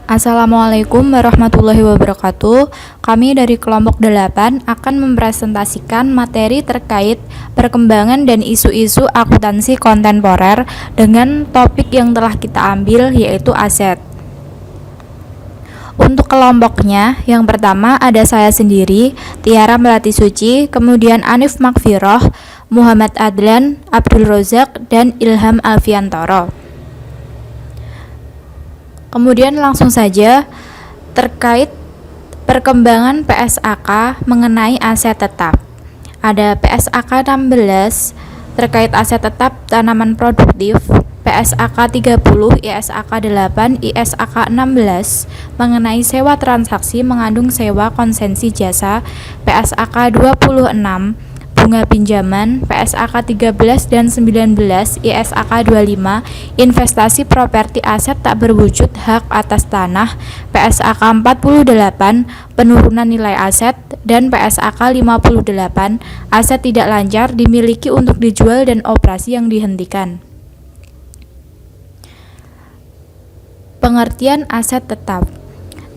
Assalamualaikum warahmatullahi wabarakatuh. Kami dari kelompok 8 akan mempresentasikan materi terkait perkembangan dan isu-isu akuntansi kontemporer dengan topik yang telah kita ambil, yaitu aset. Untuk kelompoknya, yang pertama ada saya sendiri, Tiara Melati Suci, kemudian Anif Makfiroh, Muhammad Adlan, Abdul Rozak, dan Ilham Alfiantoro. Kemudian langsung saja terkait perkembangan PSAK mengenai aset tetap. Ada PSAK 16 terkait aset tetap tanaman produktif, PSAK 30, ISAK 8, ISAK 16 mengenai sewa transaksi mengandung sewa konsensi jasa, PSAK 26 bunga pinjaman, PSAK 13 dan 19, ISAK 25, investasi properti aset tak berwujud hak atas tanah, PSAK 48, penurunan nilai aset, dan PSAK 58, aset tidak lancar dimiliki untuk dijual dan operasi yang dihentikan. Pengertian aset tetap.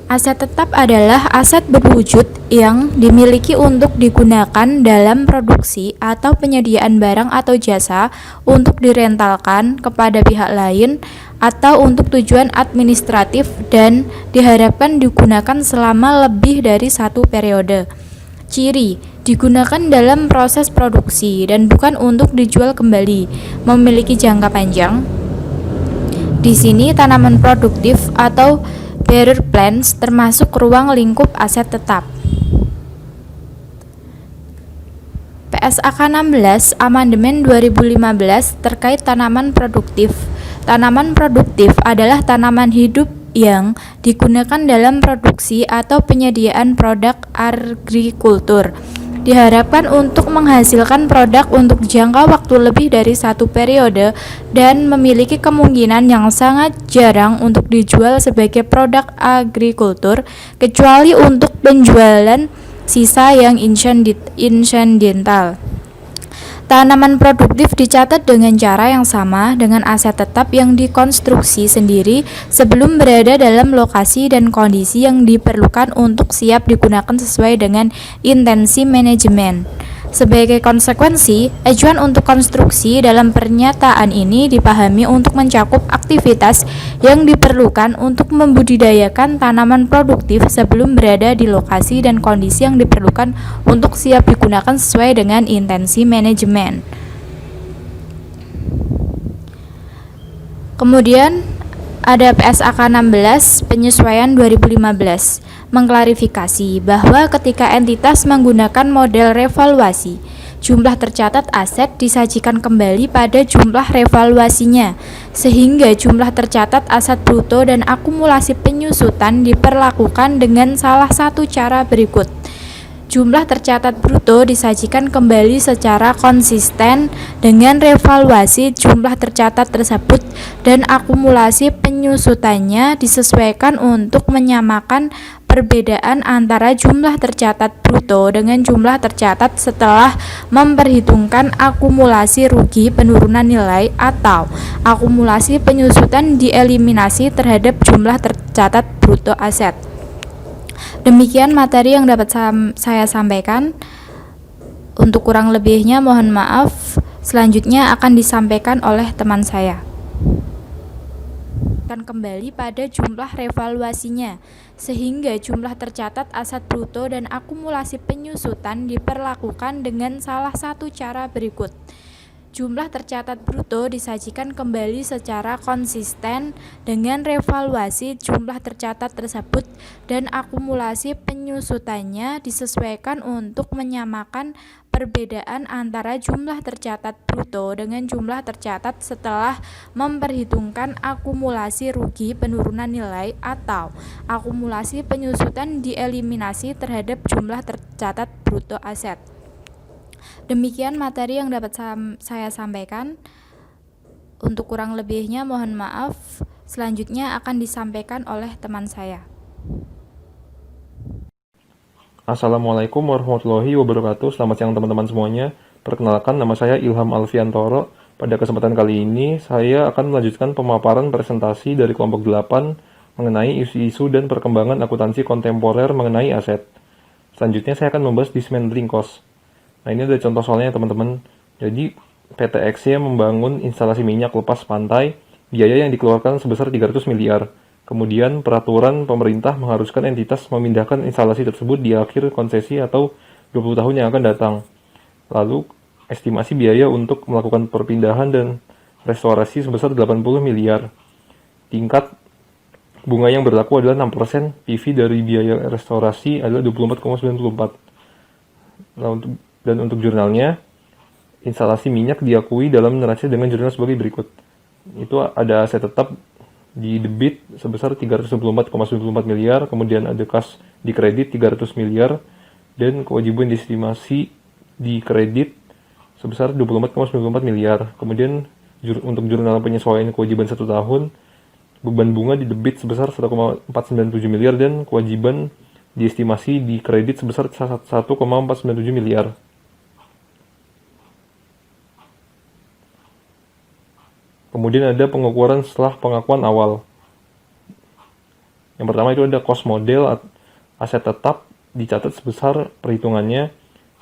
Aset tetap adalah aset berwujud yang dimiliki untuk digunakan dalam produksi atau penyediaan barang atau jasa untuk direntalkan kepada pihak lain atau untuk tujuan administratif dan diharapkan digunakan selama lebih dari satu periode. Ciri: digunakan dalam proses produksi dan bukan untuk dijual kembali, memiliki jangka panjang. Di sini tanaman produktif atau bearer plants termasuk ruang lingkup aset tetap. PSAK 16 Amandemen 2015 terkait tanaman produktif. Tanaman produktif adalah tanaman hidup yang digunakan dalam produksi atau penyediaan produk agrikultur. Diharapkan untuk menghasilkan produk untuk jangka waktu lebih dari satu periode dan memiliki kemungkinan yang sangat jarang untuk dijual sebagai produk agrikultur, kecuali untuk penjualan sisa yang insidental. Tanaman produktif dicatat dengan cara yang sama dengan aset tetap yang dikonstruksi sendiri sebelum berada dalam lokasi dan kondisi yang diperlukan untuk siap digunakan sesuai dengan intensi manajemen. Sebagai konsekuensi, ajuan untuk konstruksi dalam pernyataan ini dipahami untuk mencakup aktivitas yang diperlukan untuk membudidayakan tanaman produktif sebelum berada di lokasi dan kondisi yang diperlukan untuk siap digunakan sesuai dengan intensi manajemen. Kemudian ada PSAK 16 penyesuaian 2015 mengklarifikasi bahwa ketika entitas menggunakan model revaluasi, jumlah tercatat aset disajikan kembali pada jumlah revaluasinya, sehingga jumlah tercatat aset bruto dan akumulasi penyusutan diperlakukan dengan salah satu cara berikut. Jumlah tercatat bruto disajikan kembali secara konsisten dengan revaluasi jumlah tercatat tersebut dan akumulasi penyusutannya disesuaikan untuk menyamakan perbedaan antara jumlah tercatat bruto dengan jumlah tercatat setelah memperhitungkan akumulasi rugi penurunan nilai atau akumulasi penyusutan dieliminasi terhadap jumlah tercatat bruto aset. Demikian materi yang dapat saya sampaikan. Untuk kurang lebihnya mohon maaf. Selanjutnya akan disampaikan oleh teman saya. Akan kembali pada jumlah revaluasinya, sehingga jumlah tercatat aset bruto dan akumulasi penyusutan diperlakukan dengan salah satu cara berikut. Jumlah tercatat bruto disajikan kembali secara konsisten dengan revaluasi jumlah tercatat tersebut dan akumulasi penyusutannya disesuaikan untuk menyamakan perbedaan antara jumlah tercatat bruto dengan jumlah tercatat setelah memperhitungkan akumulasi rugi penurunan nilai atau akumulasi penyusutan dieliminasi terhadap jumlah tercatat bruto aset. Demikian materi yang dapat saya sampaikan. Untuk kurang lebihnya mohon maaf. Selanjutnya akan disampaikan oleh teman saya. Assalamualaikum warahmatullahi wabarakatuh. Selamat siang teman-teman semuanya. Perkenalkan, nama saya Ilham Alfiantoro. Pada kesempatan kali ini, saya akan melanjutkan pemaparan presentasi dari kelompok 8 mengenai isu-isu dan perkembangan akuntansi kontemporer mengenai aset. Selanjutnya saya akan membahas dismantling cost. Nah, ini ada contoh soalnya teman-teman. Jadi PT XY membangun instalasi minyak lepas pantai, biaya yang dikeluarkan sebesar 300 miliar. Kemudian peraturan pemerintah mengharuskan entitas memindahkan instalasi tersebut di akhir konsesi atau 20 tahun yang akan datang. Lalu estimasi biaya untuk melakukan perpindahan dan restorasi sebesar 80 miliar. Tingkat bunga yang berlaku adalah 6%, PV dari biaya restorasi adalah 24,94. Nah, untuk jurnalnya, instalasi minyak diakui dalam neraca dengan jurnal sebagai berikut. Itu ada aset tetap di debit sebesar 394,94 miliar, kemudian ada kas di kredit 300 miliar, dan kewajiban diestimasi di kredit sebesar 24,94 miliar. Kemudian untuk jurnal penyesuaian kewajiban 1 tahun, beban bunga di debit sebesar 1,497 miliar dan kewajiban diestimasi di kredit sebesar 1,497 miliar. Kemudian ada pengukuran setelah pengakuan awal. Yang pertama itu ada cost model, aset tetap dicatat sebesar perhitungannya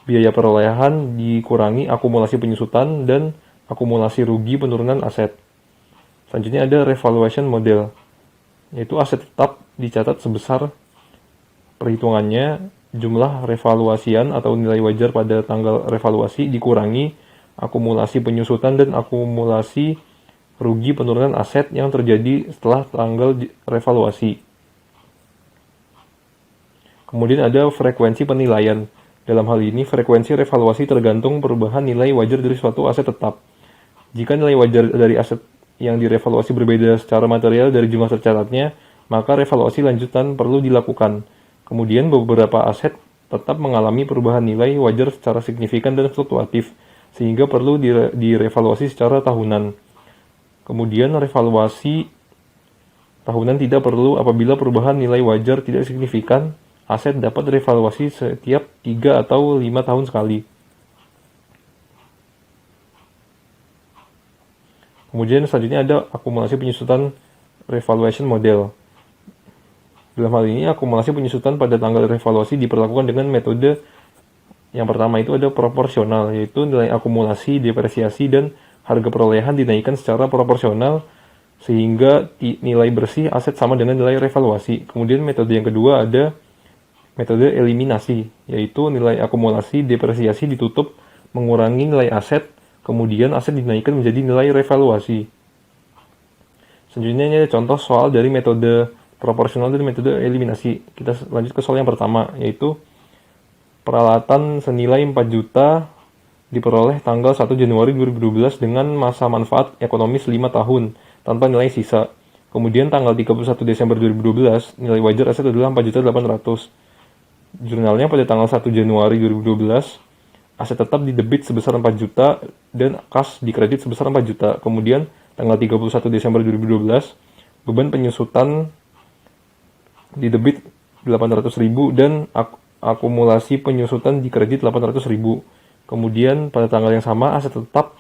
biaya perolehan dikurangi akumulasi penyusutan dan akumulasi rugi penurunan aset. Selanjutnya ada revaluation model, yaitu aset tetap dicatat sebesar perhitungannya jumlah revaluasian atau nilai wajar pada tanggal revaluasi dikurangi akumulasi penyusutan dan akumulasi rugi penurunan aset yang terjadi setelah tanggal revaluasi. Kemudian ada frekuensi penilaian. Dalam hal ini, frekuensi revaluasi tergantung perubahan nilai wajar dari suatu aset tetap. Jika nilai wajar dari aset yang direvaluasi berbeda secara material dari jumlah tercatatnya, maka revaluasi lanjutan perlu dilakukan. Kemudian beberapa aset tetap mengalami perubahan nilai wajar secara signifikan dan fluktuatif, sehingga perlu direvaluasi secara tahunan. Kemudian revaluasi tahunan tidak perlu apabila perubahan nilai wajar tidak signifikan. Aset dapat revaluasi setiap 3 atau 5 tahun sekali. Kemudian selanjutnya ada akumulasi penyusutan revaluation model. Dalam hal ini, akumulasi penyusutan pada tanggal revaluasi diperlakukan dengan metode yang pertama itu ada proporsional, yaitu nilai akumulasi, depresiasi, dan harga perolehan dinaikkan secara proporsional sehingga nilai bersih aset sama dengan nilai revaluasi. Kemudian metode yang kedua ada metode eliminasi, yaitu nilai akumulasi depresiasi ditutup mengurangi nilai aset, kemudian aset dinaikkan menjadi nilai revaluasi. Selanjutnya ini ada contoh soal dari metode proporsional dan metode eliminasi. Kita lanjut ke soal yang pertama, yaitu peralatan senilai 4 juta diperoleh tanggal 1 Januari 2012 dengan masa manfaat ekonomis 5 tahun tanpa nilai sisa. Kemudian tanggal 31 Desember 2012 nilai wajar aset adalah 4.800.000. Jurnalnya pada tanggal 1 Januari 2012 aset tetap di debit sebesar 4 juta dan kas di kredit sebesar 4 juta. Kemudian tanggal 31 Desember 2012 beban penyusutan di debit 800.000 dan akumulasi penyusutan di kredit 800.000. Kemudian pada tanggal yang sama aset tetap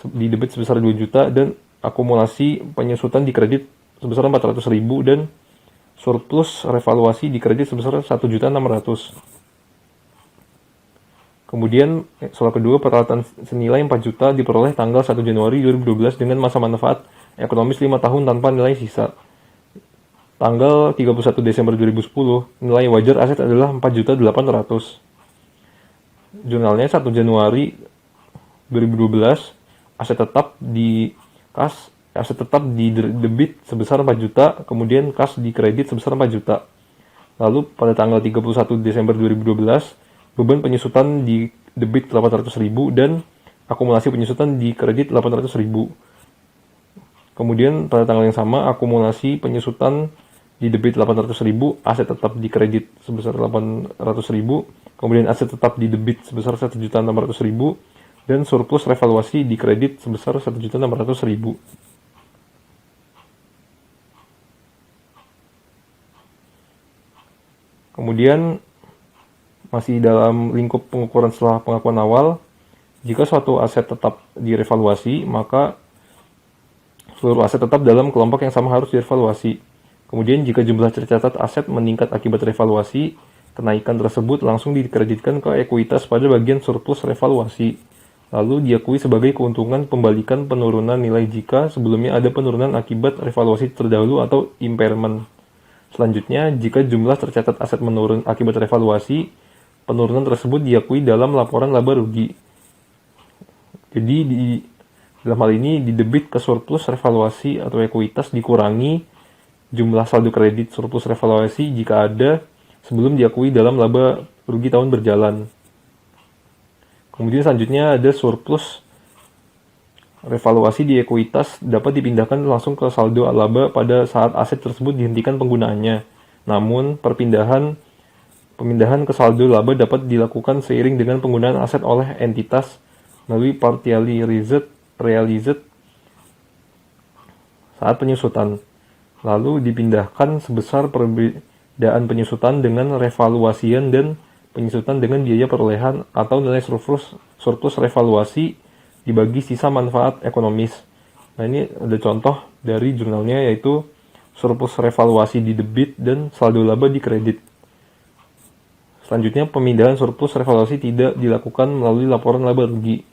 di debit sebesar 2 juta dan akumulasi penyusutan di kredit sebesar 400.000 dan surplus revaluasi di kredit sebesar 1.600.000. Kemudian soal kedua, peralatan senilai 4 juta diperoleh tanggal 1 Januari 2012 dengan masa manfaat ekonomis 5 tahun tanpa nilai sisa. Tanggal 31 Desember 2010, nilai wajar aset adalah 4.800.000. Jurnalnya 1 Januari 2012, aset tetap di kas aset tetap di debit sebesar 4 juta, kemudian kas di kredit sebesar 4 juta. Lalu pada tanggal 31 Desember 2012, beban penyusutan di debit 800.000 dan akumulasi penyusutan di kredit 800.000. Kemudian pada tanggal yang sama, akumulasi penyusutan di debit 800.000, aset tetap di kredit sebesar 800.000, kemudian aset tetap di debit sebesar 1.600.000, dan surplus revaluasi di kredit sebesar 1.600.000. Kemudian masih dalam lingkup pengukuran setelah pengakuan awal, jika suatu aset tetap direvaluasi, maka seluruh aset tetap dalam kelompok yang sama harus direvaluasi. Kemudian jika jumlah tercatat aset meningkat akibat revaluasi, kenaikan tersebut langsung dikreditkan ke ekuitas pada bagian surplus revaluasi. Lalu diakui sebagai keuntungan pembalikan penurunan nilai jika sebelumnya ada penurunan akibat revaluasi terdahulu atau impairment. Selanjutnya, jika jumlah tercatat aset menurun akibat revaluasi, penurunan tersebut diakui dalam laporan laba rugi. Jadi dalam hal ini di debit ke surplus revaluasi atau ekuitas dikurangi jumlah saldo kredit surplus revaluasi jika ada sebelum diakui dalam laba rugi tahun berjalan. Kemudian selanjutnya ada surplus revaluasi di ekuitas dapat dipindahkan langsung ke saldo laba pada saat aset tersebut dihentikan penggunaannya. Namun, pemindahan ke saldo laba dapat dilakukan seiring dengan penggunaan aset oleh entitas melalui partially realized saat penyusutan. Lalu dipindahkan sebesar perbedaan penyusutan dengan revaluasian dan penyusutan dengan biaya perolehan atau nilai surplus revaluasi dibagi sisa manfaat ekonomis. Nah, ini ada contoh dari jurnalnya yaitu surplus revaluasi di debit dan saldo laba di kredit. Selanjutnya, pemindahan surplus revaluasi tidak dilakukan melalui laporan laba rugi.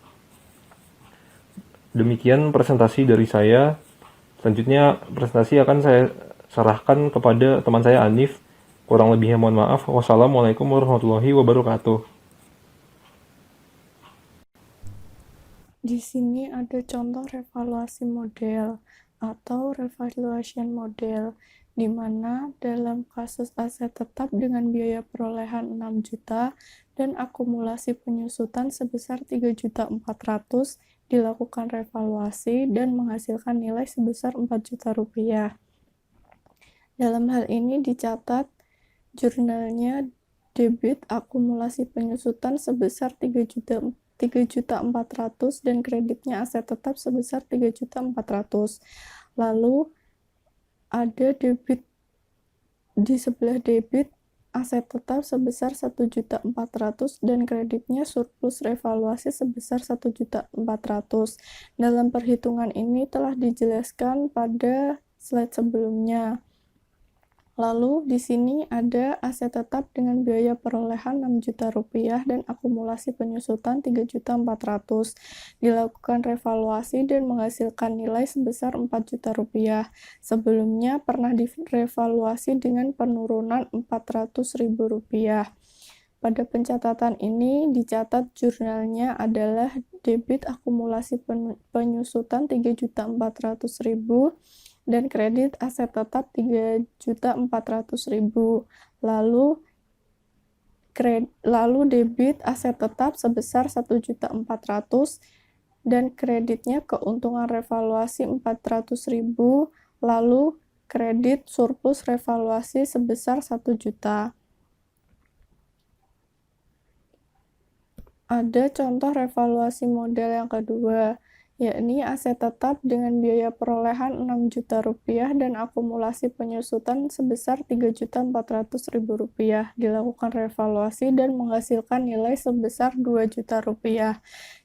Demikian presentasi dari saya. Selanjutnya presentasi akan saya serahkan kepada teman saya Anif. Kurang lebihnya mohon maaf. Wassalamualaikum warahmatullahi wabarakatuh. Di sini ada contoh revaluasi model atau revaluation model, di mana dalam kasus aset tetap dengan biaya perolehan 6 juta dan akumulasi penyusutan sebesar 3.400.000 dilakukan revaluasi dan menghasilkan nilai sebesar 4 juta rupiah. Dalam hal ini dicatat jurnalnya debit akumulasi penyusutan sebesar 3.400.000 dan kreditnya aset tetap sebesar 3.400.000. Lalu ada debit di sebelah debit aset tetap sebesar 1.400.000 dan kreditnya surplus revaluasi sebesar 1.400.000. Dalam perhitungan ini telah dijelaskan pada slide sebelumnya. Lalu di sini ada aset tetap dengan biaya perolehan 6 juta rupiah dan akumulasi penyusutan 3.400.000 dilakukan revaluasi dan menghasilkan nilai sebesar 4 juta rupiah. Sebelumnya pernah direvaluasi dengan penurunan 400.000 rupiah. Pada pencatatan ini dicatat jurnalnya adalah debit akumulasi penyusutan 3.400.000 dan kredit aset tetap 3.400.000. Lalu debit aset tetap sebesar 1.400.000 dan kreditnya keuntungan revaluasi 400.000, lalu kredit surplus revaluasi sebesar 1 juta. Ada contoh revaluasi model yang kedua, yakni aset tetap dengan biaya perolehan 6 juta rupiah dan akumulasi penyusutan sebesar 3.400.000 rupiah dilakukan revaluasi dan menghasilkan nilai sebesar 2 juta rupiah,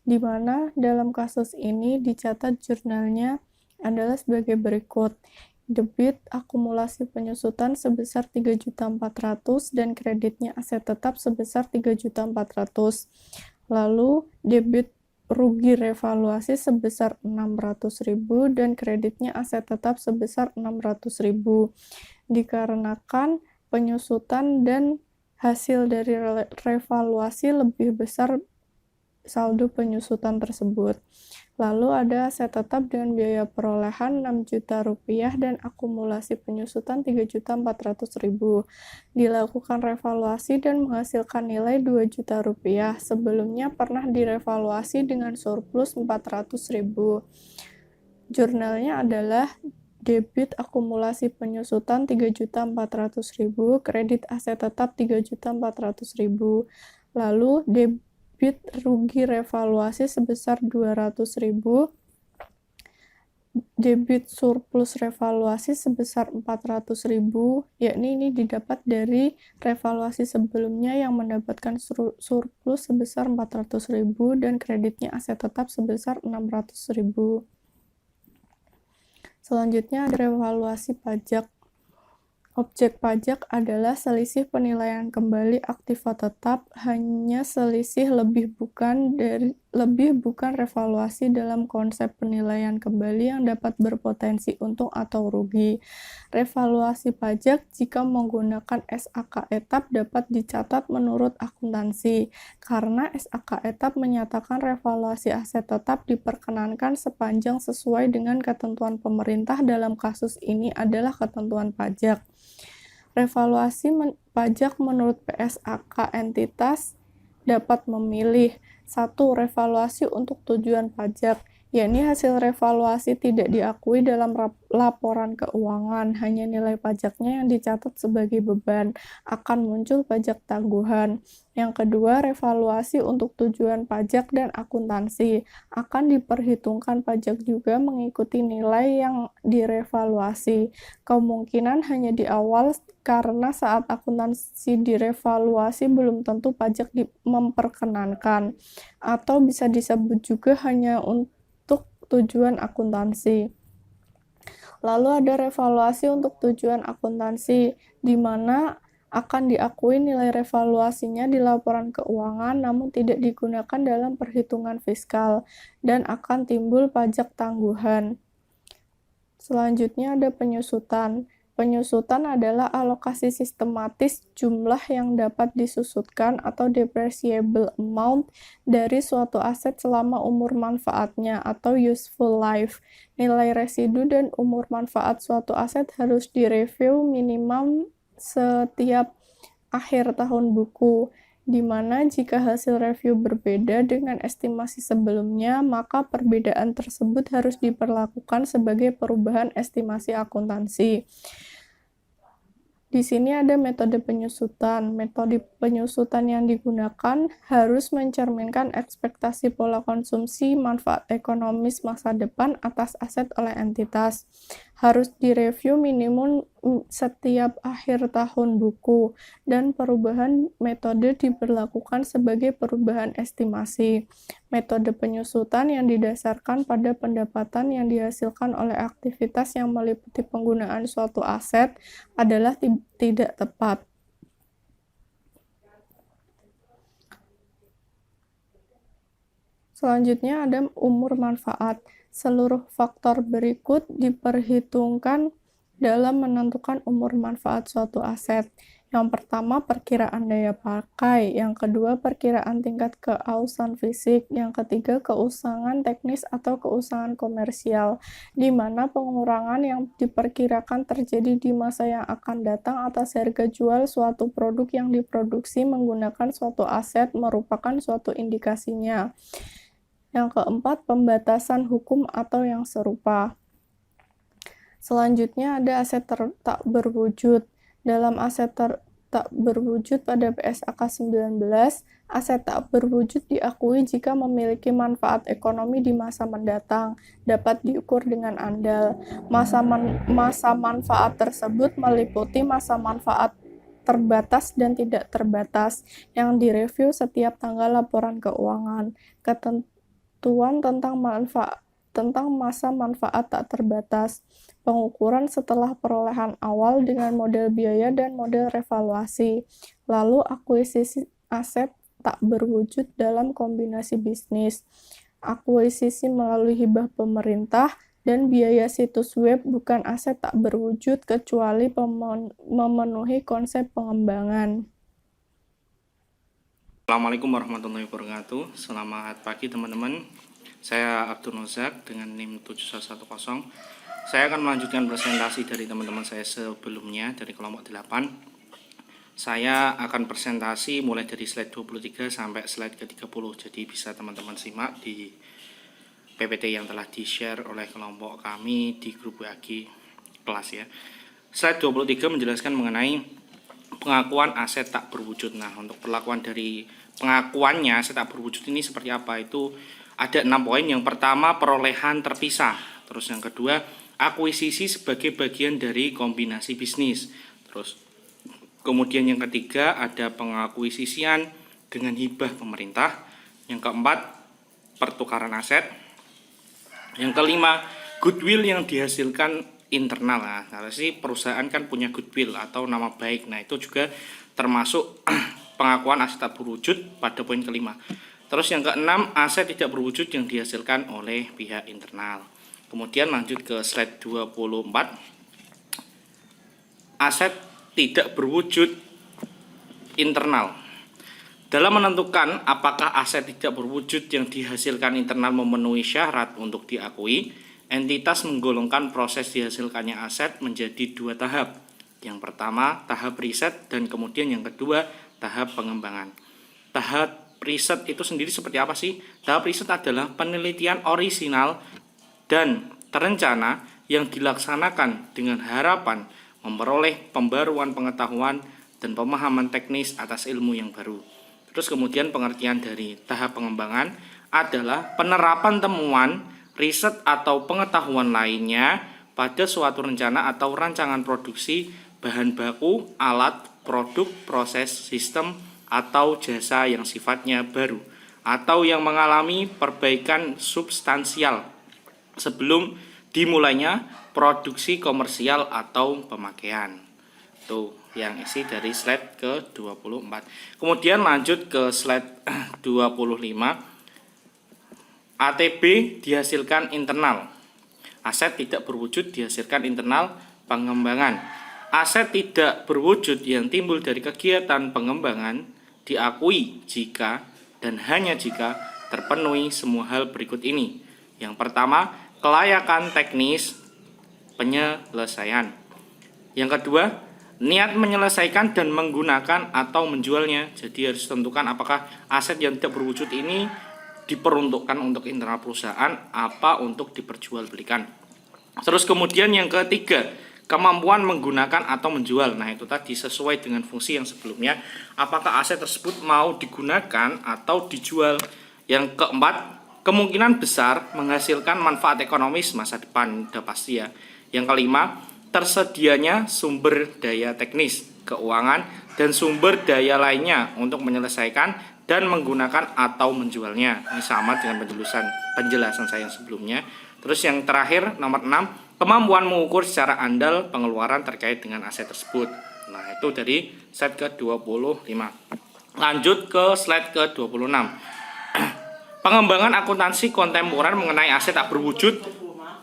di mana dalam kasus ini dicatat jurnalnya adalah sebagai berikut. Debit akumulasi penyusutan sebesar 3.400.000 dan kreditnya aset tetap sebesar 3.400.000. Lalu debit rugi revaluasi sebesar 600.000 dan kreditnya aset tetap sebesar 600.000 dikarenakan penyusutan dan hasil dari revaluasi lebih besar saldo penyusutan tersebut. Lalu ada aset tetap dengan biaya perolehan 6 juta rupiah dan akumulasi penyusutan 3.400.000 dilakukan revaluasi dan menghasilkan nilai 2 juta rupiah. Sebelumnya pernah direvaluasi dengan surplus 400.000. Jurnalnya adalah debit akumulasi penyusutan 3.400.000, kredit aset tetap 3.400.000. Lalu debit rugi revaluasi sebesar 200.000, debit surplus revaluasi sebesar 400.000, yakni ini didapat dari revaluasi sebelumnya yang mendapatkan surplus sebesar 400.000 dan kreditnya aset tetap sebesar 600.000. Selanjutnya ada revaluasi pajak. Objek pajak adalah selisih penilaian kembali aktiva tetap, hanya selisih lebih bukan revaluasi dalam konsep penilaian kembali yang dapat berpotensi untung atau rugi. Revaluasi pajak jika menggunakan SAK etap dapat dicatat menurut akuntansi, karena SAK etap menyatakan revaluasi aset tetap diperkenankan sepanjang sesuai dengan ketentuan pemerintah, dalam kasus ini adalah ketentuan pajak. Revaluasi pajak menurut PSAK entitas dapat memilih 1. Revaluasi untuk tujuan pajak, yakni hasil revaluasi tidak diakui dalam laporan keuangan, hanya nilai pajaknya yang dicatat sebagai beban, akan muncul pajak tangguhan. Yang kedua, revaluasi untuk tujuan pajak dan akuntansi, akan diperhitungkan pajak juga mengikuti nilai yang direvaluasi. Kemungkinan hanya di awal, karena saat akuntansi direvaluasi belum tentu pajak memperkenankan, atau bisa disebut juga hanya untuk tujuan akuntansi. Lalu ada revaluasi untuk tujuan akuntansi, di mana akan diakui nilai revaluasinya di laporan keuangan namun tidak digunakan dalam perhitungan fiskal, dan akan timbul pajak tangguhan. Selanjutnya ada penyusutan. Penyusutan adalah alokasi sistematis jumlah yang dapat disusutkan atau depreciable amount dari suatu aset selama umur manfaatnya atau useful life. Nilai residu dan umur manfaat suatu aset harus direview minimum setiap akhir tahun buku, di mana jika hasil review berbeda dengan estimasi sebelumnya, maka perbedaan tersebut harus diperlakukan sebagai perubahan estimasi akuntansi. Di sini ada metode penyusutan. Metode penyusutan yang digunakan harus mencerminkan ekspektasi pola konsumsi manfaat ekonomis masa depan atas aset oleh entitas. Harus direview minimum setiap akhir tahun buku, dan perubahan metode diberlakukan sebagai perubahan estimasi. Metode penyusutan yang didasarkan pada pendapatan yang dihasilkan oleh aktivitas yang meliputi penggunaan suatu aset adalah tidak tepat. Selanjutnya ada umur manfaat. Seluruh faktor berikut diperhitungkan dalam menentukan umur manfaat suatu aset. Yang pertama, perkiraan daya pakai. Yang kedua, perkiraan tingkat keausan fisik. Yang ketiga, keusangan teknis atau keusangan komersial, di mana pengurangan yang diperkirakan terjadi di masa yang akan datang atas harga jual suatu produk yang diproduksi menggunakan suatu aset merupakan suatu indikasinya. Yang keempat, pembatasan hukum atau yang serupa. Selanjutnya ada aset tak berwujud. Dalam aset tak berwujud pada PSAK 19, aset tak berwujud diakui jika memiliki manfaat ekonomi di masa mendatang, dapat diukur dengan andal. Masa manfaat tersebut meliputi masa manfaat terbatas dan tidak terbatas, yang direview setiap tanggal laporan keuangan. Ketentuan tentang masa manfaat tak terbatas, pengukuran setelah perolehan awal dengan model biaya dan model revaluasi, lalu akuisisi aset tak berwujud dalam kombinasi bisnis, akuisisi melalui hibah pemerintah, dan biaya situs web bukan aset tak berwujud kecuali memenuhi konsep pengembangan. Assalamualaikum warahmatullahi wabarakatuh. Selamat pagi teman-teman. Saya Abdul Nozak dengan NIM 7110. Saya akan melanjutkan presentasi dari teman-teman saya sebelumnya dari kelompok 8. Saya akan presentasi mulai dari slide 23 sampai slide ke-30. Jadi bisa teman-teman simak di PPT yang telah di-share oleh kelompok kami di grup WAG kelas ya. Slide 23 menjelaskan mengenai pengakuan aset tak berwujud. Nah, untuk perlakuan dari pengakuannya aset tak berwujud ini seperti apa? Itu ada 6 poin. Yang pertama, perolehan terpisah. Terus yang kedua, akuisisi sebagai bagian dari kombinasi bisnis. Terus kemudian yang ketiga, ada pengakuisisian dengan hibah pemerintah. Yang keempat, pertukaran aset. Yang kelima, goodwill yang dihasilkan internal. Nah, sih perusahaan kan punya goodwill atau nama baik. Nah, itu juga termasuk pengakuan aset tak berwujud pada poin kelima. Terus yang keenam, aset tidak berwujud yang dihasilkan oleh pihak internal. Kemudian lanjut ke slide 24. Aset tidak berwujud internal. Dalam menentukan apakah aset tidak berwujud yang dihasilkan internal memenuhi syarat untuk diakui, entitas menggolongkan proses dihasilkannya aset menjadi dua tahap. Yang pertama, tahap riset, dan kemudian yang kedua, tahap pengembangan. Tahap riset itu sendiri seperti apa sih? Tahap riset adalah penelitian orisinal dan terencana yang dilaksanakan dengan harapan memperoleh pembaruan pengetahuan dan pemahaman teknis atas ilmu yang baru. Terus kemudian pengertian dari tahap pengembangan adalah penerapan temuan, riset atau pengetahuan lainnya pada suatu rencana atau rancangan produksi, bahan baku, alat, produk, proses, sistem, atau jasa yang sifatnya baru atau yang mengalami perbaikan substansial sebelum dimulainya produksi komersial atau pemakaian. Tuh yang isi dari slide ke-24. Kemudian lanjut ke slide 25. ATB dihasilkan internal. Aset tidak berwujud dihasilkan internal pengembangan. Aset tidak berwujud yang timbul dari kegiatan pengembangan diakui jika dan hanya jika terpenuhi semua hal berikut ini. Yang pertama, kelayakan teknis penyelesaian. Yang kedua, niat menyelesaikan dan menggunakan atau menjualnya. Jadi harus tentukan apakah aset yang tidak berwujud ini diperuntukkan untuk internal perusahaan, apa untuk diperjualbelikan. Terus kemudian yang ketiga, kemampuan menggunakan atau menjual. Nah, itu tadi sesuai dengan fungsi yang sebelumnya, apakah aset tersebut mau digunakan atau dijual. Yang keempat, kemungkinan besar menghasilkan manfaat ekonomis masa depan, udah pasti ya. Yang kelima, tersedianya sumber daya teknis, keuangan, dan sumber daya lainnya untuk menyelesaikan dan menggunakan atau menjualnya. Ini sama dengan penjelasan saya yang sebelumnya. Terus yang terakhir, nomor 6, kemampuan mengukur secara andal pengeluaran terkait dengan aset tersebut. Nah, itu dari slide ke-25. Lanjut ke slide ke-26. Pengembangan akuntansi kontemporer mengenai aset tak berwujud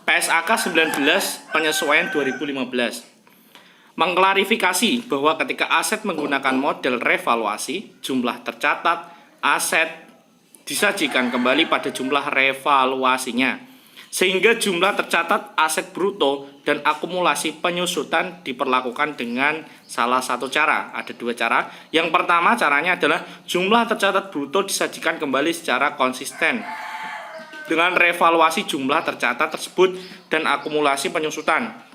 PSAK 19 penyesuaian 2015 mengklarifikasi bahwa ketika aset menggunakan model revaluasi, jumlah tercatat aset disajikan kembali pada jumlah revaluasinya, sehingga jumlah tercatat aset bruto dan akumulasi penyusutan diperlakukan dengan salah satu cara. Ada dua cara. Yang pertama caranya adalah jumlah tercatat bruto disajikan kembali secara konsisten dengan revaluasi jumlah tercatat tersebut dan akumulasi penyusutan.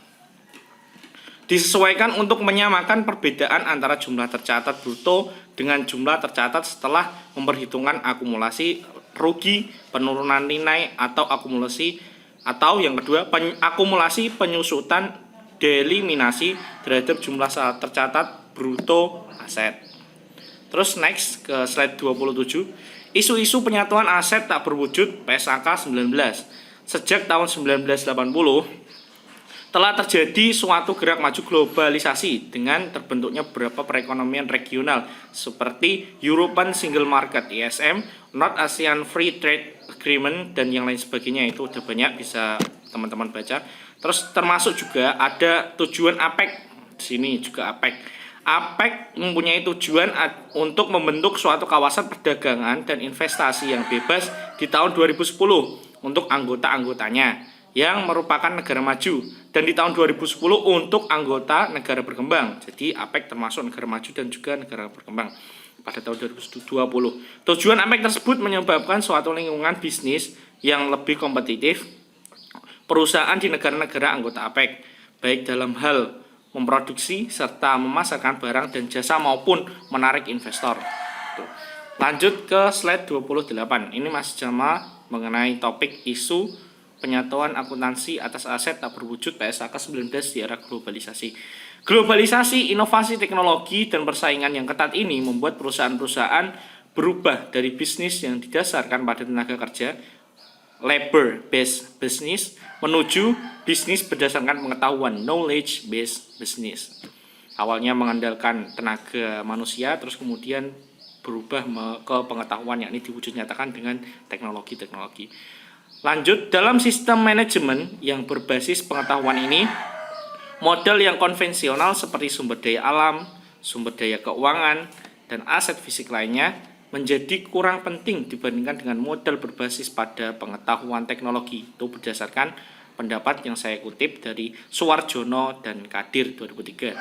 Disesuaikan untuk menyamakan perbedaan antara jumlah tercatat bruto dengan jumlah tercatat setelah memperhitungkan akumulasi rugi, penurunan nilai atau akumulasi, atau yang kedua akumulasi penyusutan dieliminasi terhadap jumlah tercatat bruto aset. Terus next ke slide 27. Isu-isu penyatuan aset tak berwujud PSAK 19. Sejak tahun 1980 telah terjadi suatu gerak maju globalisasi dengan terbentuknya beberapa perekonomian regional seperti European Single Market (ESM), North ASEAN Free Trade Agreement, dan yang lain sebagainya. Itu udah banyak, bisa teman-teman baca. Terus termasuk juga ada tujuan APEC. Di sini juga APEC. APEC mempunyai tujuan untuk membentuk suatu kawasan perdagangan dan investasi yang bebas di tahun 2010 untuk anggota-anggotanya yang merupakan negara maju, dan di tahun 2010 untuk anggota negara berkembang. Jadi APEC termasuk negara maju dan juga negara berkembang pada tahun 2020. Tujuan APEC tersebut menyebabkan suatu lingkungan bisnis yang lebih kompetitif perusahaan di negara-negara anggota APEC, baik dalam hal memproduksi serta memasarkan barang dan jasa maupun menarik investor. Lanjut ke slide 28. Ini masih sama mengenai topik isu penyatuan akuntansi atas aset tak berwujud PSAK 19 di era globalisasi. Globalisasi, inovasi teknologi, dan persaingan yang ketat ini membuat perusahaan-perusahaan berubah dari bisnis yang didasarkan pada tenaga kerja labor based business menuju bisnis berdasarkan pengetahuan, knowledge based business. Awalnya mengandalkan tenaga manusia, terus kemudian berubah ke pengetahuan, yakni diwujud nyatakan dengan teknologi-teknologi. Lanjut, dalam sistem manajemen yang berbasis pengetahuan ini, model yang konvensional seperti sumber daya alam, sumber daya keuangan, dan aset fisik lainnya menjadi kurang penting dibandingkan dengan model berbasis pada pengetahuan teknologi. Itu berdasarkan pendapat yang saya kutip dari Suwarjono dan Kadir 2003.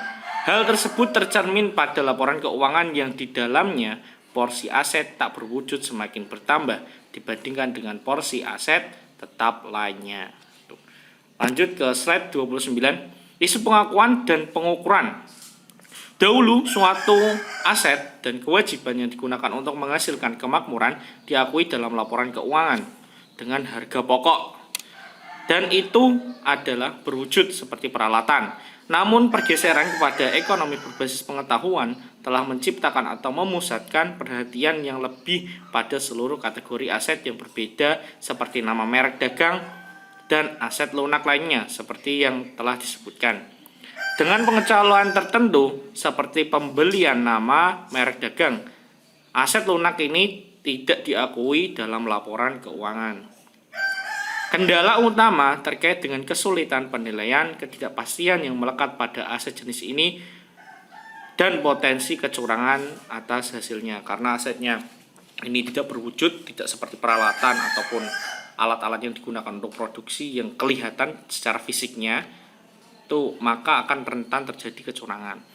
Hal tersebut tercermin pada laporan keuangan yang di dalamnya porsi aset tak berwujud semakin bertambah dibandingkan dengan porsi aset tetap lainnya. Lanjut ke slide 29, isu pengakuan dan pengukuran. Dahulu suatu aset dan kewajiban yang digunakan untuk menghasilkan kemakmuran diakui dalam laporan keuangan dengan harga pokok, dan itu adalah berwujud seperti peralatan. Namun pergeseran kepada ekonomi berbasis pengetahuan telah menciptakan atau memusatkan perhatian yang lebih pada seluruh kategori aset yang berbeda seperti nama merek dagang dan aset lunak lainnya seperti yang telah disebutkan. Dengan pengecualian tertentu seperti pembelian nama merek dagang, aset lunak ini tidak diakui dalam laporan keuangan. Kendala utama terkait dengan kesulitan penilaian, ketidakpastian yang melekat pada aset jenis ini, dan potensi kecurangan atas hasilnya. Karena asetnya ini tidak berwujud, tidak seperti peralatan ataupun alat-alat yang digunakan untuk produksi yang kelihatan secara fisiknya, itu maka akan rentan terjadi kecurangan.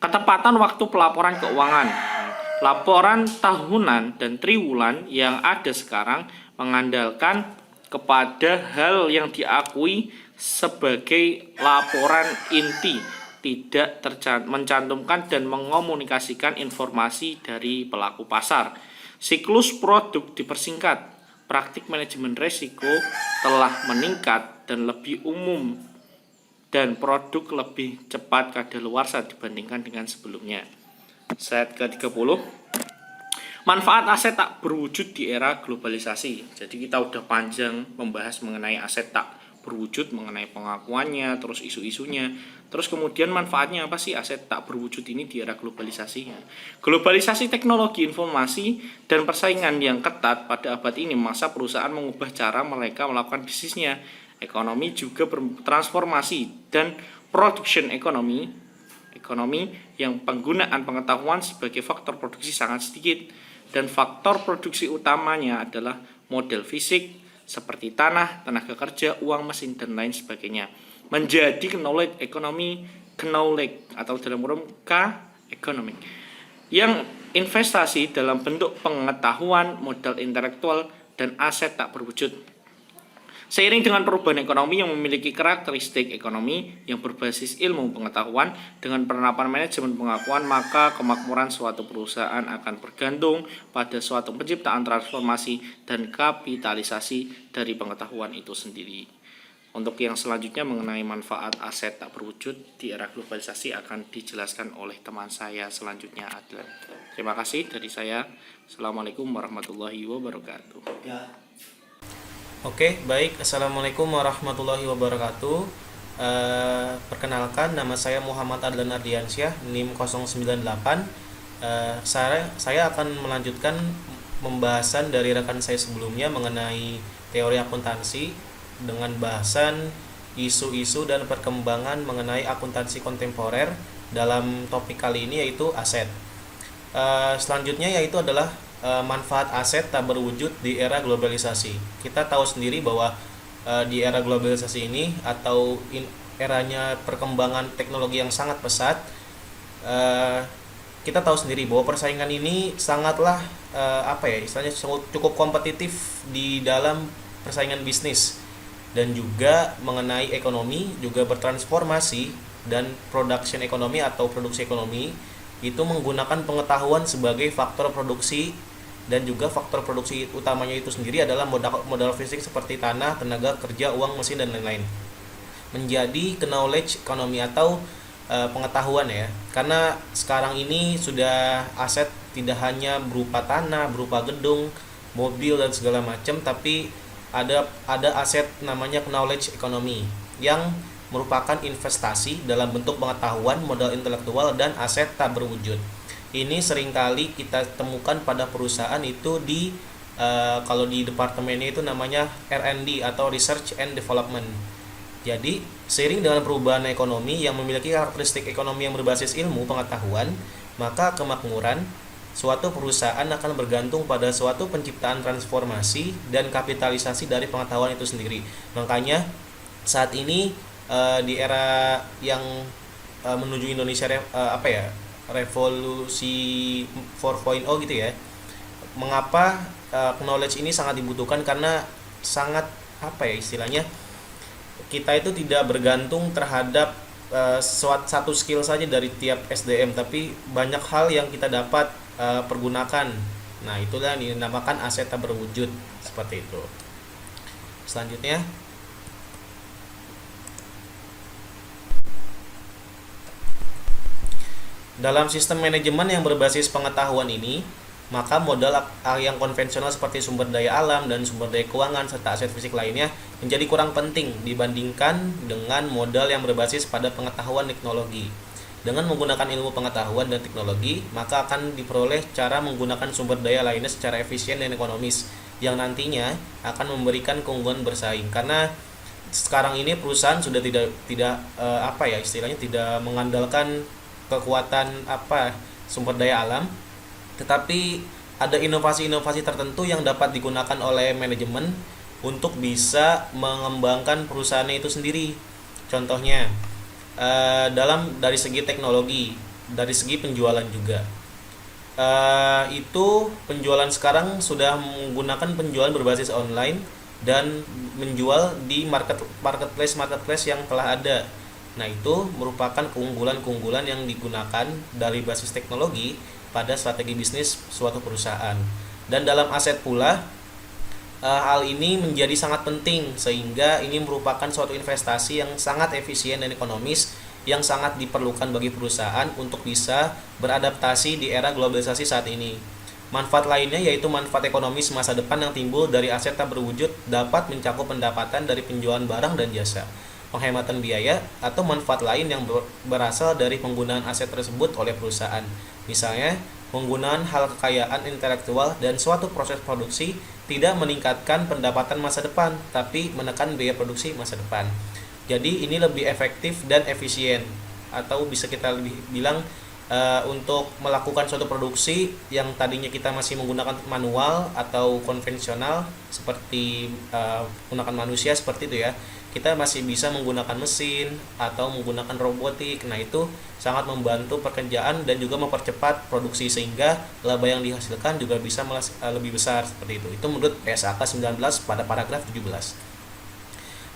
Ketepatan waktu pelaporan keuangan. Laporan tahunan dan triwulan yang ada sekarang mengandalkan kepada hal yang diakui sebagai laporan inti, tidak mencantumkan dan mengomunikasikan informasi dari pelaku pasar. Siklus produk dipersingkat, praktik manajemen risiko telah meningkat dan lebih umum, dan produk lebih cepat kadaluarsa dibandingkan dengan sebelumnya. Slide ke-30. Manfaat aset tak berwujud di era globalisasi. Jadi kita udah panjang membahas mengenai aset tak berwujud, mengenai pengakuannya, terus isu-isunya. Terus kemudian manfaatnya apa sih aset tak berwujud ini di era globalisasi? Globalisasi teknologi informasi dan persaingan yang ketat pada abad ini memaksa perusahaan mengubah cara mereka melakukan bisnisnya. Ekonomi juga bertransformasi dan production ekonomi yang penggunaan pengetahuan sebagai faktor produksi sangat sedikit, dan faktor produksi utamanya adalah model fisik seperti tanah, tenaga kerja, uang, mesin, dan lain sebagainya, menjadi knowledge economy, atau dalam kurung K-economic, yang investasi dalam bentuk pengetahuan, modal intelektual, dan aset tak berwujud. Seiring dengan perubahan ekonomi yang memiliki karakteristik ekonomi yang berbasis ilmu pengetahuan dengan penerapan manajemen pengakuan, maka kemakmuran suatu perusahaan akan bergantung pada suatu penciptaan transformasi dan kapitalisasi dari pengetahuan itu sendiri. Untuk yang selanjutnya mengenai manfaat aset tak berwujud di era globalisasi akan dijelaskan oleh teman saya selanjutnya, Adlan. Terima kasih dari saya. Assalamualaikum warahmatullahi wabarakatuh. Oke, baik. Assalamualaikum warahmatullahi wabarakatuh. Perkenalkan, nama saya Muhammad Adlan Ardiansyah, NIM 098. Saya akan melanjutkan pembahasan dari rekan saya sebelumnya mengenai teori akuntansi dengan bahasan isu-isu dan perkembangan mengenai akuntansi kontemporer dalam topik kali ini, yaitu aset. Selanjutnya yaitu adalah manfaat aset tak berwujud di era globalisasi. Kita tahu sendiri bahwa di era globalisasi ini atau eranya perkembangan teknologi yang sangat pesat, kita tahu sendiri bahwa persaingan ini sangatlah istilahnya cukup kompetitif di dalam persaingan bisnis, dan juga mengenai ekonomi juga bertransformasi, dan production ekonomi atau produksi ekonomi itu menggunakan pengetahuan sebagai faktor produksi, dan juga faktor produksi utamanya itu sendiri adalah modal fisik seperti tanah, tenaga kerja, uang, mesin, dan lain-lain, menjadi knowledge ekonomi atau pengetahuan ya. Karena sekarang ini sudah aset tidak hanya berupa tanah, berupa gedung, mobil, dan segala macam, tapi ada aset namanya knowledge economy yang merupakan investasi dalam bentuk pengetahuan, modal intelektual, dan aset tak berwujud. Ini seringkali kita temukan pada perusahaan itu di kalau di departemennya itu namanya R&D atau Research and Development. Jadi, seiring dengan perubahan ekonomi yang memiliki karakteristik ekonomi yang berbasis ilmu pengetahuan, maka kemakmuran suatu perusahaan akan bergantung pada suatu penciptaan transformasi dan kapitalisasi dari pengetahuan itu sendiri. Makanya saat ini di era yang menuju Indonesia revolusi 4.0 gitu ya. Mengapa knowledge ini sangat dibutuhkan? Karena sangat istilahnya kita itu tidak bergantung terhadap satu skill saja dari tiap SDM, tapi banyak hal yang kita dapat pergunakan. Nah, itulah yang dinamakan aset tak berwujud, seperti itu. Selanjutnya, dalam sistem manajemen yang berbasis pengetahuan ini, maka modal yang konvensional seperti sumber daya alam dan sumber daya keuangan serta aset fisik lainnya menjadi kurang penting dibandingkan dengan modal yang berbasis pada pengetahuan teknologi. Dengan menggunakan ilmu pengetahuan dan teknologi, maka akan diperoleh cara menggunakan sumber daya lainnya secara efisien dan ekonomis yang nantinya akan memberikan keunggulan bersaing. Karena sekarang ini perusahaan sudah tidak istilahnya tidak mengandalkan kekuatan sumber daya alam, tetapi ada inovasi-inovasi tertentu yang dapat digunakan oleh manajemen untuk bisa mengembangkan perusahaannya itu sendiri. Contohnya dari segi teknologi, dari segi penjualan juga. Itu penjualan sekarang sudah menggunakan penjualan berbasis online dan menjual di marketplace yang telah ada. Nah, itu merupakan keunggulan-keunggulan yang digunakan dari basis teknologi pada strategi bisnis suatu perusahaan. Dan dalam aset pula, hal ini menjadi sangat penting sehingga ini merupakan suatu investasi yang sangat efisien dan ekonomis yang sangat diperlukan bagi perusahaan untuk bisa beradaptasi di era globalisasi saat ini. Manfaat lainnya yaitu manfaat ekonomis masa depan yang timbul dari aset tak berwujud dapat mencakup pendapatan dari penjualan barang dan jasa, penghematan biaya, atau manfaat lain yang berasal dari penggunaan aset tersebut oleh perusahaan. Misalnya, penggunaan hal kekayaan intelektual dan suatu proses produksi tidak meningkatkan pendapatan masa depan, tapi menekan biaya produksi masa depan. Jadi ini lebih efektif dan efisien, atau bisa kita lebih bilang untuk melakukan suatu produksi yang tadinya kita masih menggunakan manual atau konvensional seperti menggunakan manusia seperti itu ya, kita masih bisa menggunakan mesin atau menggunakan robotik. Nah, itu sangat membantu pekerjaan dan juga mempercepat produksi sehingga laba yang dihasilkan juga bisa lebih besar seperti itu. Itu menurut PSAK 19 pada paragraf 17.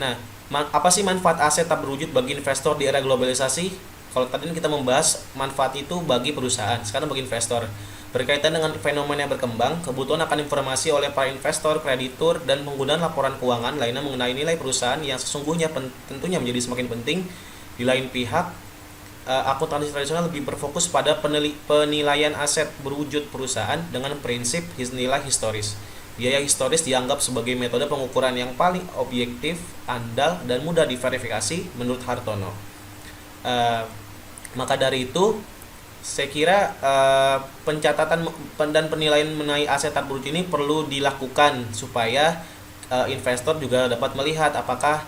Nah, apa sih manfaat aset tak berwujud bagi investor di era globalisasi? Kalau tadi kita membahas manfaat itu bagi perusahaan, sekarang bagi investor. Berkaitan dengan fenomena yang berkembang, kebutuhan akan informasi oleh para investor, kreditur, dan penggunaan laporan keuangan lainnya mengenai nilai perusahaan yang sesungguhnya tentunya menjadi semakin penting. Di lain pihak, akuntansi tradisional lebih berfokus pada penilaian aset berwujud perusahaan dengan prinsip nilai historis. Biaya historis dianggap sebagai metode pengukuran yang paling objektif, andal, dan mudah diverifikasi menurut Hartono. Maka dari itu, saya kira pencatatan dan penilaian mengenai aset tak berwujud ini perlu dilakukan supaya investor juga dapat melihat apakah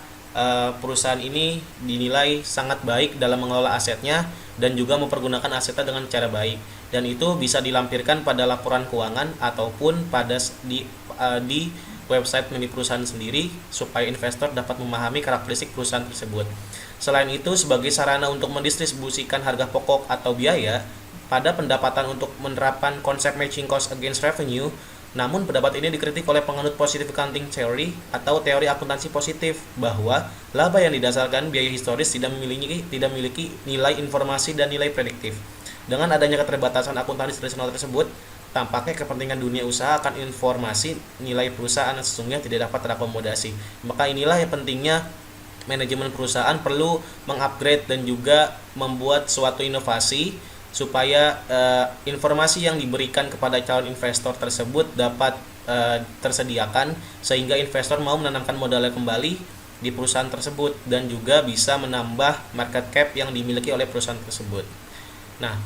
perusahaan ini dinilai sangat baik dalam mengelola asetnya dan juga mempergunakan asetnya dengan cara baik, dan itu bisa dilampirkan pada laporan keuangan ataupun di website milik perusahaan sendiri supaya investor dapat memahami karakteristik perusahaan tersebut. Selain itu, sebagai sarana untuk mendistribusikan harga pokok atau biaya, pada pendapatan untuk menerapkan konsep matching cost against revenue, namun pendapat ini dikritik oleh penganut positive accounting theory atau teori akuntansi positif bahwa laba yang didasarkan biaya historis tidak memiliki nilai informasi dan nilai prediktif. Dengan adanya keterbatasan akuntansi tradisional tersebut, tampaknya kepentingan dunia usaha akan informasi nilai perusahaan yang sesungguhnya tidak dapat terakomodasi. Maka inilah yang pentingnya manajemen perusahaan perlu mengupgrade dan juga membuat suatu inovasi supaya informasi yang diberikan kepada calon investor tersebut dapat tersediakan sehingga investor mau menanamkan modalnya kembali di perusahaan tersebut dan juga bisa menambah market cap yang dimiliki oleh perusahaan tersebut. Nah,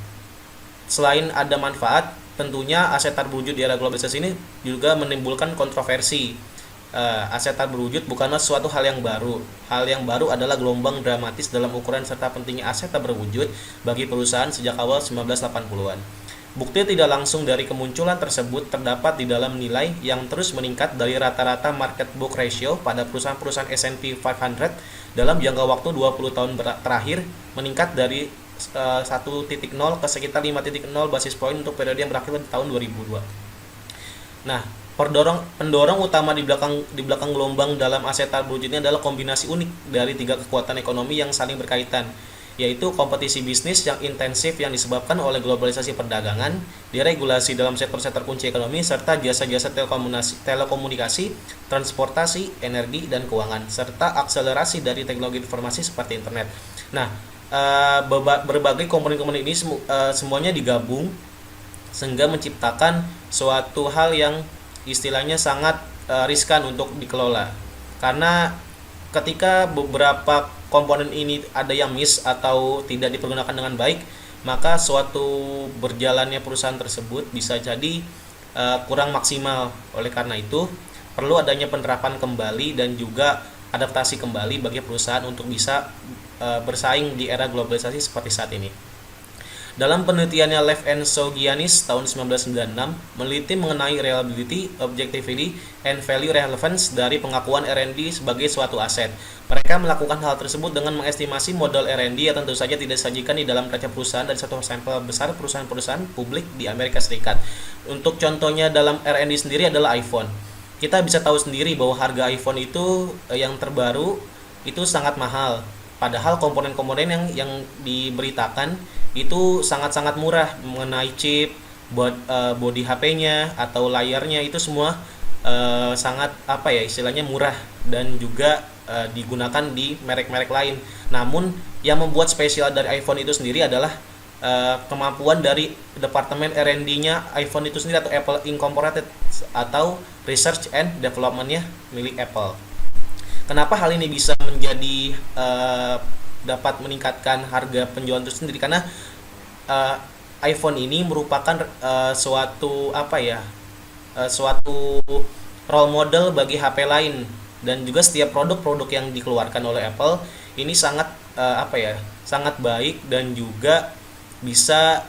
selain ada manfaat, tentunya aset tak berwujud di era globalisasi ini juga menimbulkan kontroversi. Aset tak berwujud bukanlah suatu hal yang baru. Hal yang baru adalah gelombang dramatis dalam ukuran serta pentingnya aset tak berwujud bagi perusahaan sejak awal 1980-an. Bukti tidak langsung dari kemunculan tersebut terdapat di dalam nilai yang terus meningkat dari rata-rata market book ratio pada perusahaan-perusahaan S&P 500 dalam jangka waktu 20 tahun terakhir, meningkat dari 1.0 ke sekitar 5.0 basis point untuk periode yang berakhir di tahun 2002. Nah, pendorong utama di belakang gelombang dalam aset tak berwujud ini adalah kombinasi unik dari 3 kekuatan ekonomi yang saling berkaitan, yaitu kompetisi bisnis yang intensif yang disebabkan oleh globalisasi perdagangan, deregulasi dalam sektor-sektor kunci ekonomi, serta jasa-jasa telekomunikasi, transportasi, energi, dan keuangan, serta akselerasi dari teknologi informasi seperti internet. Nah, berbagai komponen-komponen ini semuanya digabung sehingga menciptakan suatu hal yang istilahnya sangat riskan untuk dikelola, karena ketika beberapa komponen ini ada yang miss atau tidak dipergunakan dengan baik, maka suatu berjalannya perusahaan tersebut bisa jadi kurang maksimal. Oleh karena itu, perlu adanya penerapan kembali dan juga adaptasi kembali bagi perusahaan untuk bisa bersaing di era globalisasi seperti saat ini. Dalam penelitiannya Lev and Sogianis tahun 1996 meneliti mengenai reliability, objectivity, and value relevance dari pengakuan R&D sebagai suatu aset. Mereka melakukan hal tersebut dengan mengestimasi modal R&D yang tentu saja tidak disajikan di dalam neraca perusahaan dari satu sampel besar perusahaan-perusahaan publik di Amerika Serikat. Untuk contohnya dalam R&D sendiri adalah iPhone. Kita bisa tahu sendiri bahwa harga iPhone itu yang terbaru itu sangat mahal. Padahal komponen-komponen yang diberitakan itu sangat-sangat murah, mengenai chip, body HP-nya atau layarnya itu semua sangat istilahnya murah dan juga digunakan di merek-merek lain. Namun yang membuat spesial dari iPhone itu sendiri adalah kemampuan dari departemen R&D-nya iPhone itu sendiri atau Apple Incorporated atau Research and Development-nya milik Apple. Kenapa hal ini bisa menjadi dapat meningkatkan harga penjualan itu sendiri? Karena iPhone ini merupakan suatu role model bagi HP lain, dan juga setiap produk-produk yang dikeluarkan oleh Apple ini sangat sangat baik dan juga bisa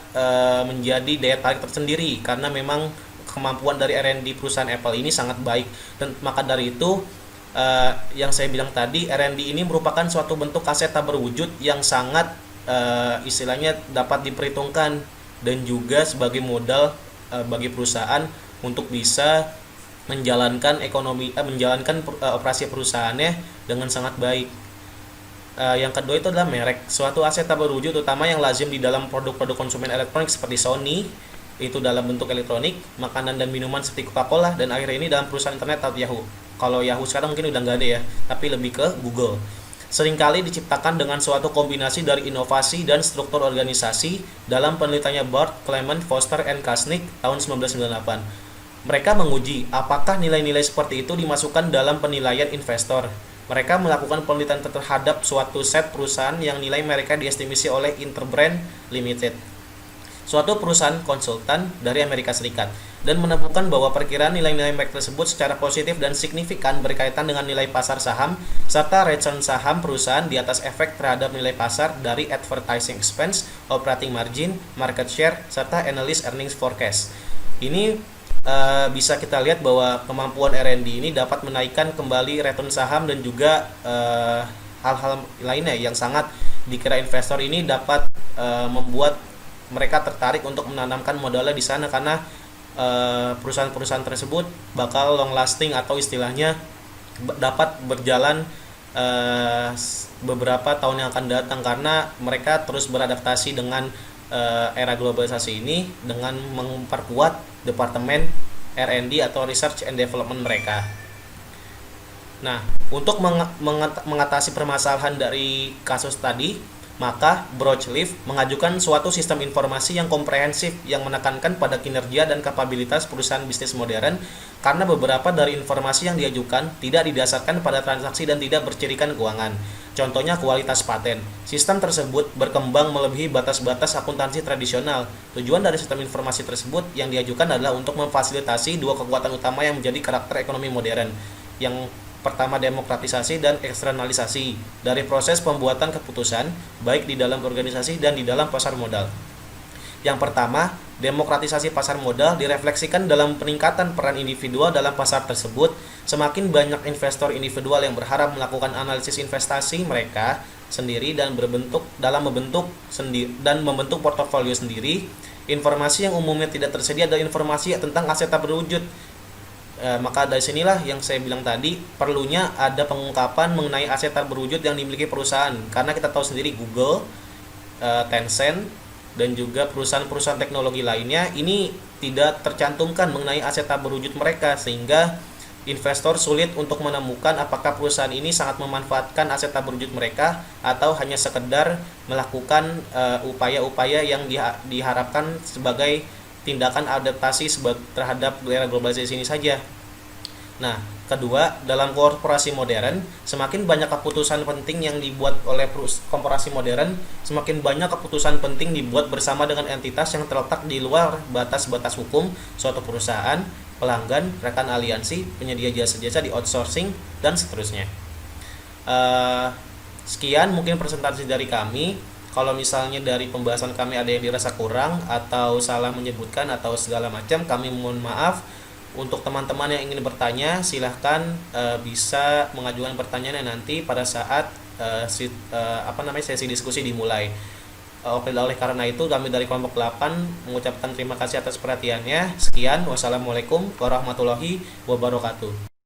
menjadi daya tarik tersendiri karena memang kemampuan dari R&D perusahaan Apple ini sangat baik. Dan maka dari itu yang saya bilang tadi, R&D ini merupakan suatu bentuk aset tak berwujud yang sangat istilahnya dapat diperhitungkan dan juga sebagai modal bagi perusahaan untuk bisa menjalankan operasi perusahaannya dengan sangat baik. Yang kedua itu adalah merek, suatu aset tak berwujud utama yang lazim di dalam produk-produk konsumen elektronik seperti Sony, itu dalam bentuk elektronik, makanan dan minuman seperti Coca-Cola, dan akhirnya ini dalam perusahaan internet atau Yahoo. Kalau Yahoo sekarang mungkin udah nggak ada ya, tapi lebih ke Google. Seringkali diciptakan dengan suatu kombinasi dari inovasi dan struktur organisasi dalam penelitiannya Bart, Clement, Foster, and Kasnick tahun 1998. Mereka menguji apakah nilai-nilai seperti itu dimasukkan dalam penilaian investor. Mereka melakukan penelitian terhadap suatu set perusahaan yang nilai mereka diestimasi oleh Interbrand Limited, suatu perusahaan konsultan dari Amerika Serikat, dan menemukan bahwa perkiraan nilai-nilai merek tersebut secara positif dan signifikan berkaitan dengan nilai pasar saham serta return saham perusahaan di atas efek terhadap nilai pasar dari advertising expense, operating margin, market share, serta analyst earnings forecast. Ini bisa kita lihat bahwa kemampuan R&D ini dapat menaikkan kembali return saham dan juga hal-hal lainnya yang sangat dikira investor ini dapat membuat mereka tertarik untuk menanamkan modalnya di sana, karena perusahaan-perusahaan tersebut bakal long lasting atau istilahnya dapat berjalan beberapa tahun yang akan datang, karena mereka terus beradaptasi dengan era globalisasi ini dengan memperkuat departemen R&D atau Research and Development mereka. Nah, untuk mengatasi permasalahan dari kasus tadi, Maka Broadleaf mengajukan suatu sistem informasi yang komprehensif yang menekankan pada kinerja dan kapabilitas perusahaan bisnis modern karena beberapa dari informasi yang diajukan tidak didasarkan pada transaksi dan tidak bercirikan keuangan. Contohnya kualitas paten. Sistem tersebut berkembang melebihi batas-batas akuntansi tradisional. Tujuan dari sistem informasi tersebut yang diajukan adalah untuk memfasilitasi dua kekuatan utama yang menjadi karakter ekonomi modern. Yang pertama, demokratisasi dan eksternalisasi dari proses pembuatan keputusan baik di dalam organisasi dan di dalam pasar modal. Yang pertama, demokratisasi pasar modal direfleksikan dalam peningkatan peran individual dalam pasar tersebut. Semakin banyak investor individual yang berharap melakukan analisis investasi mereka sendiri dan membentuk portofolio sendiri. Informasi yang umumnya tidak tersedia adalah informasi tentang aset tak berwujud. Maka dari sinilah yang saya bilang tadi, perlunya ada pengungkapan mengenai aset tak berwujud yang dimiliki perusahaan, karena kita tahu sendiri Google, Tencent, dan juga perusahaan-perusahaan teknologi lainnya ini tidak tercantumkan mengenai aset tak berwujud mereka, sehingga investor sulit untuk menemukan apakah perusahaan ini sangat memanfaatkan aset tak berwujud mereka atau hanya sekedar melakukan upaya-upaya yang diharapkan sebagai tindakan adaptasi terhadap era globalisasi ini saja. Nah, kedua, dalam korporasi modern, semakin banyak keputusan penting yang dibuat oleh korporasi modern, semakin banyak keputusan penting dibuat bersama dengan entitas yang terletak di luar batas-batas hukum suatu perusahaan, pelanggan, rekan aliansi, penyedia jasa-jasa di outsourcing, dan seterusnya. Sekian mungkin presentasi dari kami. Kalau misalnya dari pembahasan kami ada yang dirasa kurang atau salah menyebutkan atau segala macam, kami mohon maaf. Untuk teman-teman yang ingin bertanya, silahkan bisa mengajukan pertanyaannya nanti pada saat sesi diskusi dimulai. Oleh karena itu, kami dari kelompok 8 mengucapkan terima kasih atas perhatiannya. Sekian, wassalamualaikum warahmatullahi wabarakatuh.